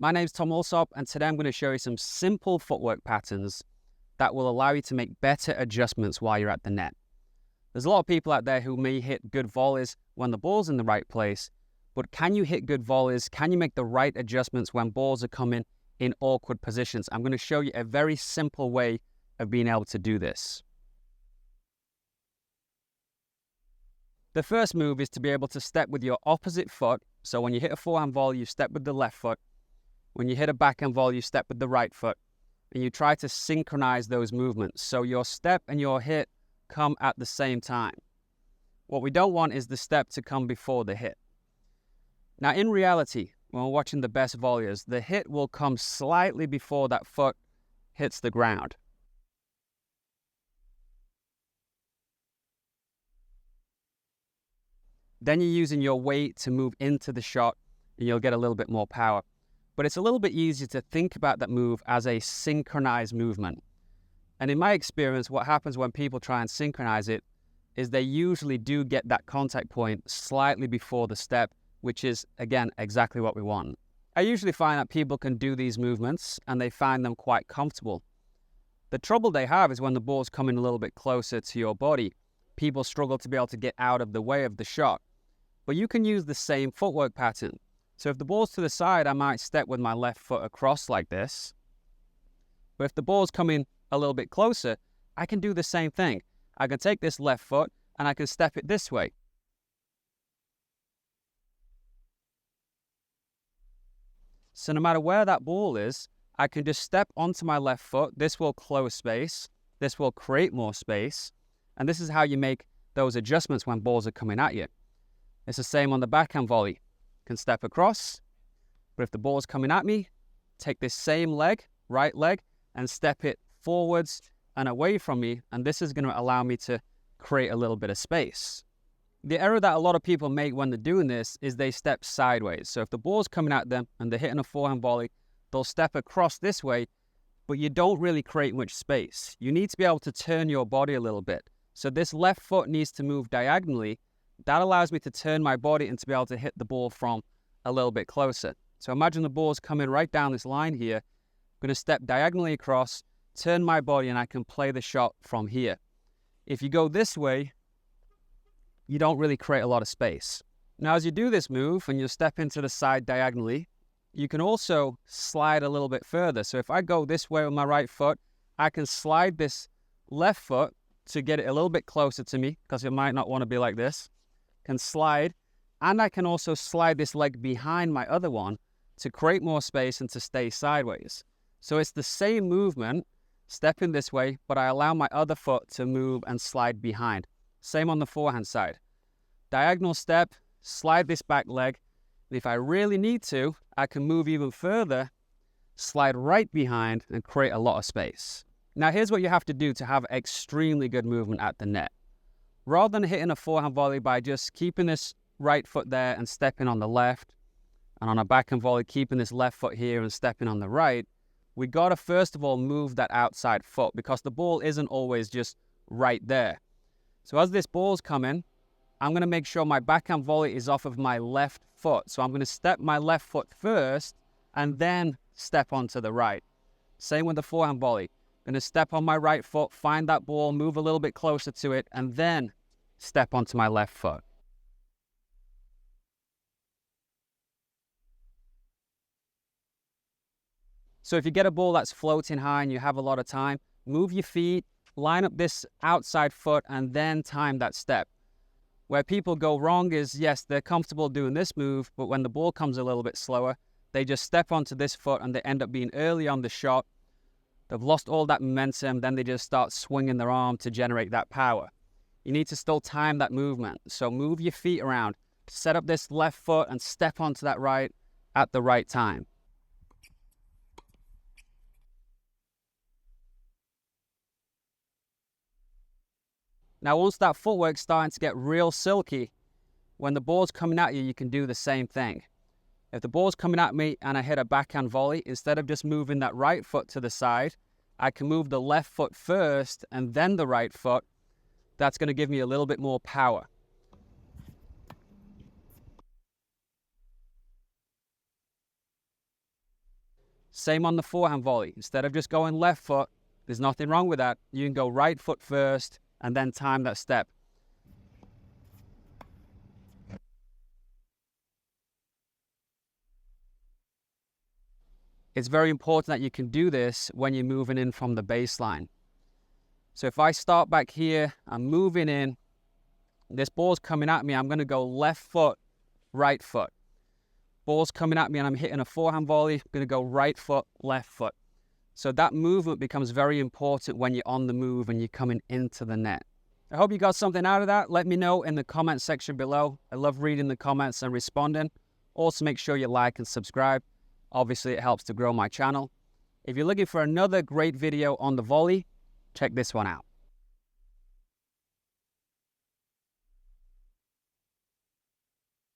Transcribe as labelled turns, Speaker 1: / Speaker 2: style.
Speaker 1: My name's Tom Alsop, and today I'm going to show you some simple footwork patterns that will allow you to make better adjustments while you're at the net. There's a lot of people out there who may hit good volleys when the ball's in the right place, but can you hit good volleys? Can you make the right adjustments when balls are coming in awkward positions? I'm going to show you a very simple way of being able to do this. The first move is to be able to step with your opposite foot. So when you hit a forehand volley, you step with the left foot. When you hit a backhand volley, you step with the right foot. And you try to synchronize those movements. So your step and your hit come at the same time. What we don't want is the step to come before the hit. Now, in reality, when we're watching the best volleyers, the hit will come slightly before that foot hits the ground. Then you're using your weight to move into the shot, and you'll get a little bit more power. But it's a little bit easier to think about that move as a synchronized movement. And in my experience, what happens when people try and synchronize it is they usually do get that contact point slightly before the step, which is, again, exactly what we want. I usually find that people can do these movements and they find them quite comfortable. The trouble they have is when the ball's coming a little bit closer to your body, people struggle to be able to get out of the way of the shot. But you can use the same footwork pattern. So if the ball's to the side, I might step with my left foot across like this. But if the ball's coming a little bit closer, I can do the same thing. I can take this left foot and I can step it this way. So no matter where that ball is, I can just step onto my left foot. This will close space. This will create more space. And this is how you make those adjustments when balls are coming at you. It's the same on the backhand volley. Can step across, but if the ball's coming at me, take this same leg, right leg, and step it forwards and away from me, and this is going to allow me to create a little bit of space. The error that a lot of people make when they're doing this is they step sideways. So if the ball's coming at them and they're hitting a forehand volley, they'll step across this way, but you don't really create much space. You need to be able to turn your body a little bit. So this left foot needs to move diagonally. That allows me to turn my body and to be able to hit the ball from a little bit closer. So imagine the ball's coming right down this line here. I'm going to step diagonally across, turn my body, and I can play the shot from here. If you go this way, you don't really create a lot of space. Now, as you do this move and you step into the side diagonally, you can also slide a little bit further. So if I go this way with my right foot, I can slide this left foot to get it a little bit closer to me, because it might not want to be like this. Can slide, and I can also slide this leg behind my other one to create more space and to stay sideways. So it's the same movement, stepping this way, but I allow my other foot to move and slide behind. Same on the forehand side. Diagonal step, slide this back leg, and if I really need to, I can move even further, slide right behind, and create a lot of space. Now here's what you have to do to have extremely good movement at the net. Rather than hitting a forehand volley by just keeping this right foot there and stepping on the left, and on a backhand volley keeping this left foot here and stepping on the right, we got to first of all move that outside foot, because the ball isn't always just right there. So as this ball's coming, I'm going to make sure my backhand volley is off of my left foot. So I'm going to step my left foot first and then step onto the right. Same with the forehand volley. Going to step on my right foot, find that ball, move a little bit closer to it, and then step onto my left foot. So if you get a ball that's floating high and you have a lot of time, move your feet, line up this outside foot, and then time that step. Where people go wrong is, yes, they're comfortable doing this move, but when the ball comes a little bit slower, they just step onto this foot and they end up being early on the shot. They've lost all that momentum, then they just start swinging their arm to generate that power. You need to still time that movement. So move your feet around, set up this left foot and step onto that right at the right time. Now, once that footwork's starting to get real silky, when the ball's coming at you, you can do the same thing. If the ball's coming at me and I hit a backhand volley, instead of just moving that right foot to the side, I can move the left foot first and then the right foot. That's going to give me a little bit more power. Same on the forehand volley. Instead of just going left foot, there's nothing wrong with that. You can go right foot first and then time that step. It's very important that you can do this when you're moving in from the baseline. So if I start back here, I'm moving in, this ball's coming at me, I'm going to go left foot, right foot. Ball's coming at me and I'm hitting a forehand volley, I'm going to go right foot, left foot. So that movement becomes very important when you're on the move and you're coming into the net. I hope you got something out of that. Let me know in the comment section below. I love reading the comments and responding. Also, make sure you like and subscribe. Obviously, it helps to grow my channel. If you're looking for another great video on the volley, check this one out.